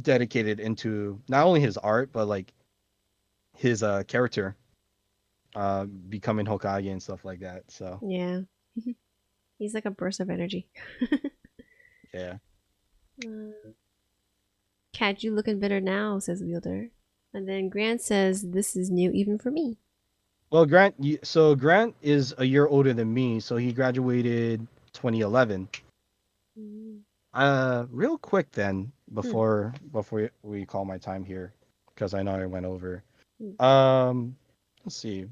dedicated into not only his art but like his character, becoming Hokage and stuff like that. So Yeah. He's like a burst of energy. yeah. Cat, you looking better now, says Wielder. And then Grant says, this is new even for me. Well, so Grant is a year older than me, so he graduated 2011. Mm. Real quick then, Hmm. before we call my time here, because I know I went over. Hmm. Let's see.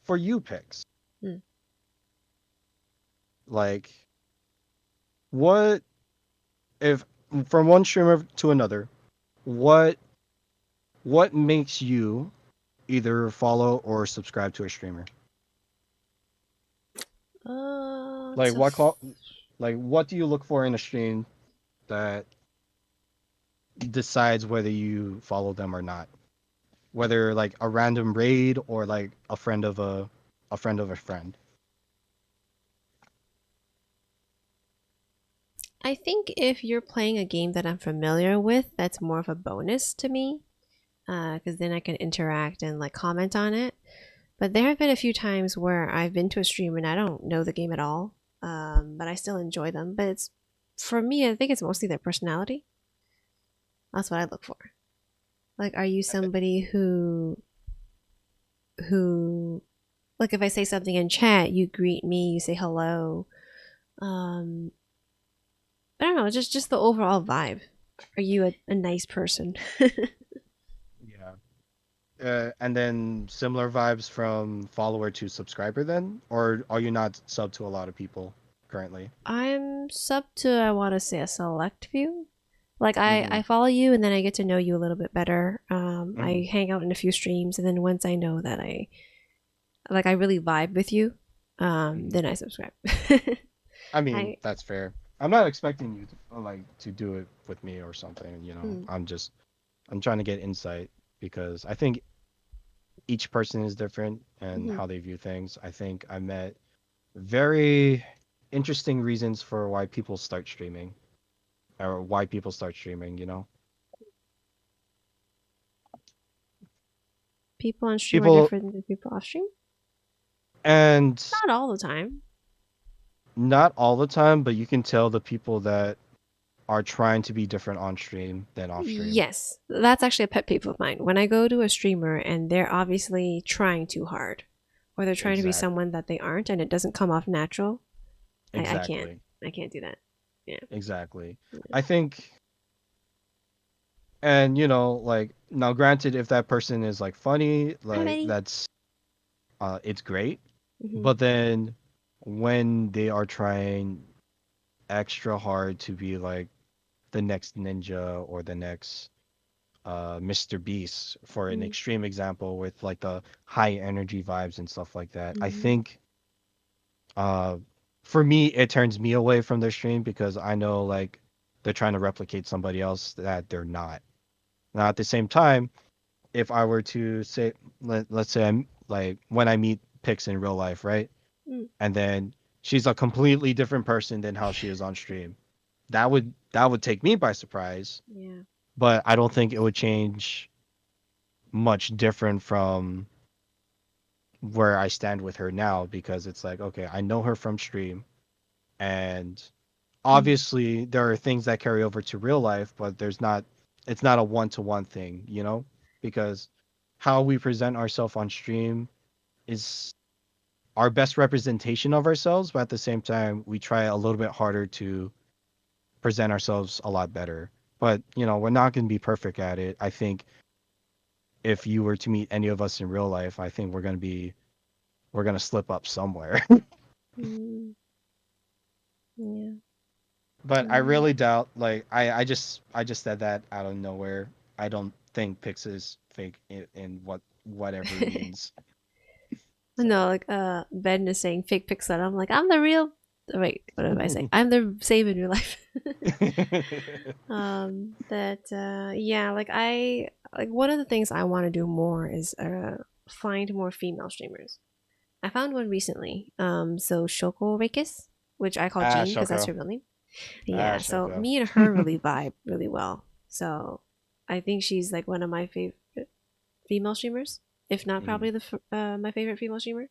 For you picks, Hmm. like what if from one streamer to another, what what makes you either follow or subscribe to a streamer? Like To like what do you look for in a stream that decides whether you follow them or not? Whether like a random raid or like a friend of a friend. I think if you're playing a game that I'm familiar with, that's more of a bonus to me, because then I can interact and like comment on it. But there have been a few times where I've been to a stream and I don't know the game at all, but I still enjoy them. But it's for me, I think it's mostly their personality. That's what I look for. Like, are you somebody who like if I say something in chat, you greet me, you say hello. Um, I don't know, just the overall vibe. Are you a nice person? Yeah. And then similar vibes from follower to subscriber then? Or are you not sub to a lot of people currently? I'm sub to I want to say a select few. Like Mm-hmm. I follow you and then I get to know you a little bit better. Mm-hmm. I hang out in a few streams and then once I know that I really vibe with you, Mm-hmm. then I subscribe. I mean, I that's fair. I'm not expecting you to like to do it with me or something, you know. mm, I'm trying to get insight because I think each person is different and mhm. how they view things. I think I met very interesting reasons for why people start streaming or why people start streaming, People on stream are people different than people off stream. and Not all the time. not all the time, but you can tell the people that are trying to be different on stream than off stream. Yes, that's actually a pet peeve of mine. When I go to a streamer and they're obviously trying too hard, or they're trying to be Exactly. someone that they aren't, and it doesn't come off natural, I can't. Exactly. I can't do that. Yeah. Exactly. I think, and like now, granted, if that person is like funny, Hi, like Betty. it's great. Hmm. But then when they are trying extra hard to be like the next ninja or the next Mr. Beast, for an Hmm. extreme example, with like the high energy vibes and stuff like that, I Hmm. think uh for me it turns me away from their stream because I know like they're trying to replicate somebody else that they're not. Now at the same time, if I were to say, let's say I'm like when I meet Pix in real life, right? Mm. And then she's a completely different person than how she is on stream. That would take me by surprise, Yeah. but I don't think it would change much different from where I stand with her now because it's like, okay, I know her from stream, and Mm. obviously there are things that carry over to real life, but it's not a one-to-one thing, because how we present ourselves on stream is our best representation of ourselves, but at the same time we try a little bit harder to present ourselves a lot better. But we're not going to be perfect at it. I think if you were to meet any of us in real life, I think we're going to slip up somewhere. Mm. Yeah. But I Mm. really doubt, like, I just said that out of nowhere. I don't think Pix is fake in whatever means. So No, like Ben is saying fake pixel. I'm like, I'm the real. Wait, what did I say? I'm the same in real life. That yeah, like I like one of the things I want to do more is find more female streamers. I found one recently. So Shoko Reikis, which I call Ah, Jean because that's Shoko. her real name. Ah, Yeah, so Shoko. me and her really vibe really well. So I think she's like one of my favorite female streamers, if not Mm. probably my favorite female streamer,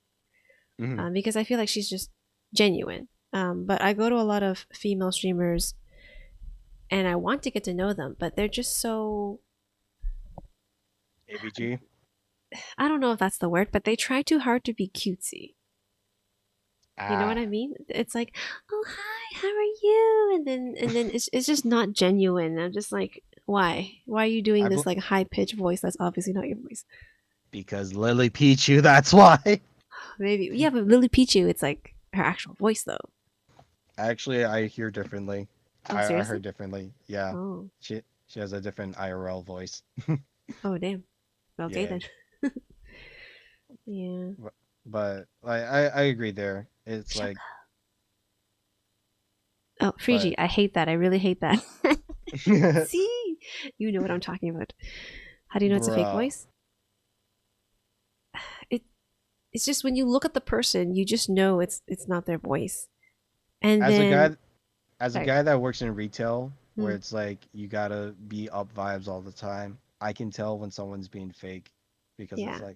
Mm. because I feel like she's just genuine. But I go to a lot of female streamers and I want to get to know them, but they're just so, ABG. I don't know if that's the word, but they try too hard to be cutesy. You know what Ah, I mean? It's like, "Oh, hi, how are you?" And then it's just not genuine. I'm just like, "Why? Why are you doing I this bel like high-pitched voice that's obviously not your voice?" because Lily Pichu, that's why. Maybe. Yeah, but Lily Pichu, it's like her actual voice though. Actually, I hear differently. Oh, I seriously? heard differently. Yeah. Oh. She has a different IRL voice. Oh, damn. Okay Yeah. then. Yeah. But, but like I agree there. It's like, Oh, but Frigi, I hate that. I really hate that. See? You know what I'm talking about. How do you know it's a fake bruh. voice? It it's just when you look at the person, you just know it's not their voice. And As a then guy as a sorry. guy that works in retail, where Hmm. it's like you gotta be up vibes all the time, I can tell when someone's being fake because Yeah.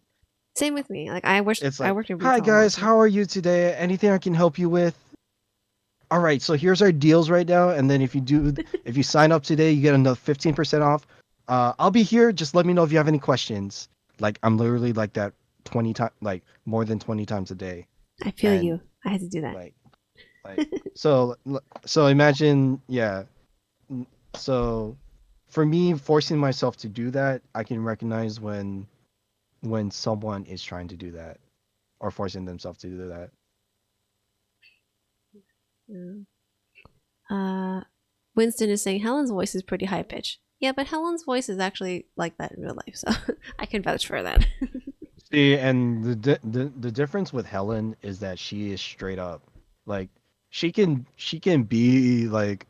Same with me. Like I wish it's I like, worked in "Hi retail a long guys, time. how are you today? Anything I can help you with?" All right, so here's our deals right now, and then if you sign up today, you get another 15% off. I'll be here. Just let me know if you have any questions. Like I'm literally like that 20 times, like more than 20 times a day, I feel and you. I had to do that. like like so imagine, yeah. So for me, forcing myself to do that, I can recognize when someone is trying to do that or forcing themselves to do that. Yeah. Winston is saying Helen's voice is pretty high pitched. Yeah, but Helen's voice is actually like that in real life, so I can vouch for that. See, and the difference with Helen is that she is straight up. Like she can be like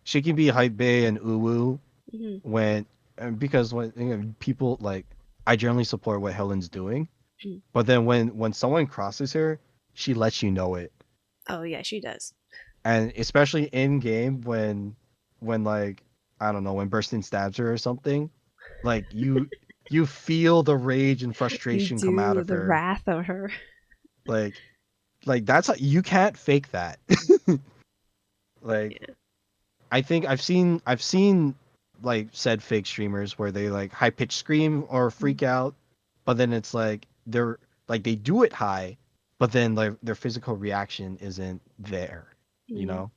she can be hype bay and uwu Hmm. when because when people like I generally support what Helen's doing, but then when someone crosses her, she lets you know it. Oh yeah, she does. And especially in game when like I don't know, when Burston stabs her or something, like you feel the rage and You frustration come out do of the her. wrath of her. Like that's how, you can't fake that. Like Yeah. I think I've seen like said fake streamers where they like high pitched scream or Mm, freak out, but then it's like they're like they do it high, but then like their physical reaction isn't there, you mm, know?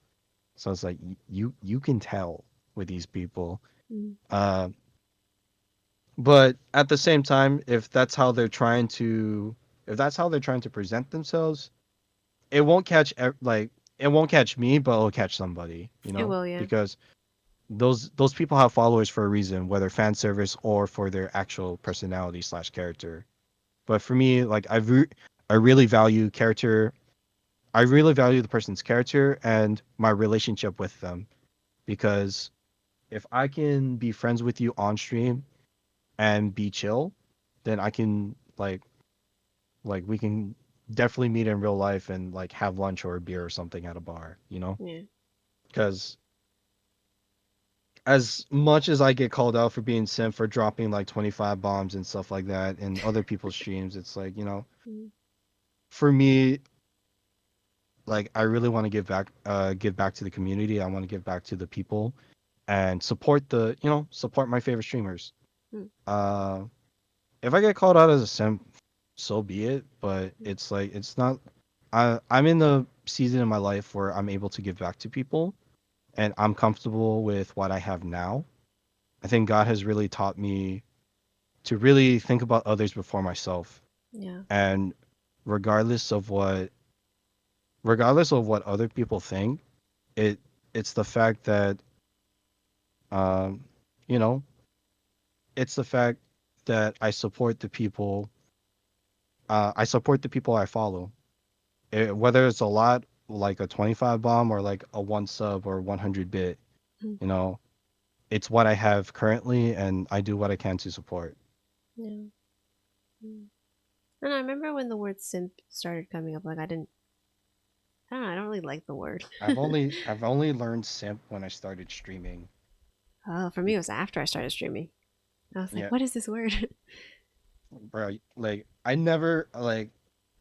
So it's like you can tell with these people. mm. Uh, but at the same time, if that's how they're trying to present themselves, it won't catch like it won't catch me, but it'll catch somebody, you It know? will, yeah. Because those people have followers for a reason, whether fan service or for their actual personality slash character. But for me, like I really value character. I really value the person's character and my relationship with them because if I can be friends with you on stream and be chill, then I can like we can definitely meet in real life and like have lunch or a beer or something at a bar, you know? Yeah. Because as much as I get called out for being simp for dropping like 25 bombs and stuff like that in other people's streams, it's like, you know, Mm, for me, like I really want to give back to the community. I want to give back to the people and support support my favorite streamers. mm, Uh if I get called out as a simp, so be it, but mm. it's like it's not I'm in the season in my life where I'm able to give back to people and I'm comfortable with what I have now. I think God has really taught me to really think about others before myself. Yeah. And regardless of what regardless of what other people think, it it's the fact that um you know, it's the fact that I support the people I follow. Whether it's a lot like a 25 bomb or like a 1 sub or 100 bit, Mm, you know, it's what I have currently and I do what I can to support. yeah. Mm. And I remember when the word simp started coming up, like I don't know, I don't really like the word. I've only learned simp when I started streaming. Oh, for me, it was after I started streaming. I was like, Yeah, what is this word? bro, like I never like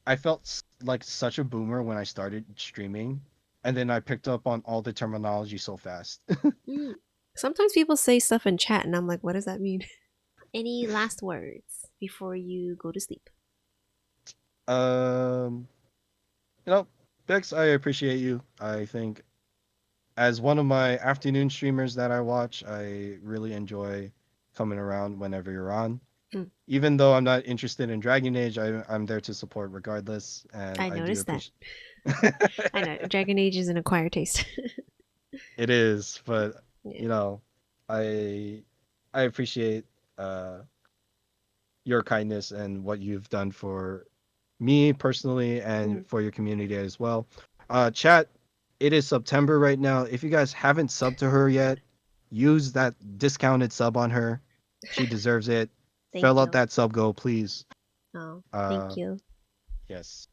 I felt like such a boomer when I started streaming, and then I picked up on all the terminology so fast. Mm. Sometimes people say stuff in chat, and I'm like, what does that mean? Any last words before you go to sleep? um, you know, Bex, I appreciate you. I think as one of my afternoon streamers that I watch, I really enjoy coming around whenever you're on. Mm. Even though I'm not interested in Dragon Age, I'm there to support regardless, and I I do noticed that. appreciate. I know Dragon Age is an acquired taste. It is, but Yeah. you know, I I appreciate uh your kindness and what you've done for me personally Mm. and for your community as well. Chat, it is September right now. If you guys haven't subbed to her yet, use that discounted sub on her. She deserves it. Thank Fill out you. that sub goal, please. Oh, thank Uh, you. yes.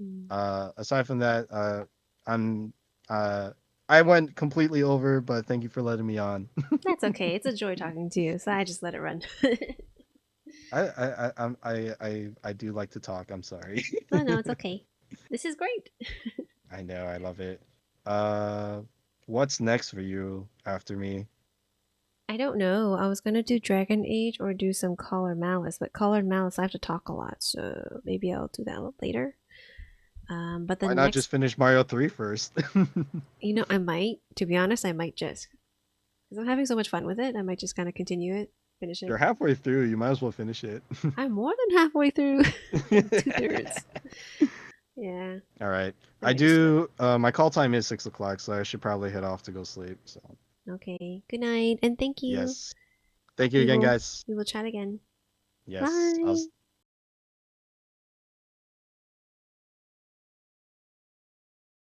Mm. Aside from that, I'm uh I went completely over, but thank you for letting me on. That's okay. It's a joy talking to you, so I just let it run. I do like to talk. I'm sorry. Oh no, it's okay. This is great. I know, I love it. Uh, what's next for you after me? I don't know. I was gonna do Dragon Age or do some Call Malice, but Call Malice I have to talk a lot, so maybe I'll do that a little later. But the Why not next, just finish Mario 3 first? I might. To be honest, I might just because I'm having so much fun with it. I might just kind of continue it, finish You're it. halfway through. You might as well finish it. I'm more than halfway through, like 2/3. Yeah, All right. I I might just do that. do. My call time is 6 o'clock, so I should probably head off to go sleep. So Okay. Good night, and thank you. yes. Thank you We again, will guys. we will chat again. Yes. Bye.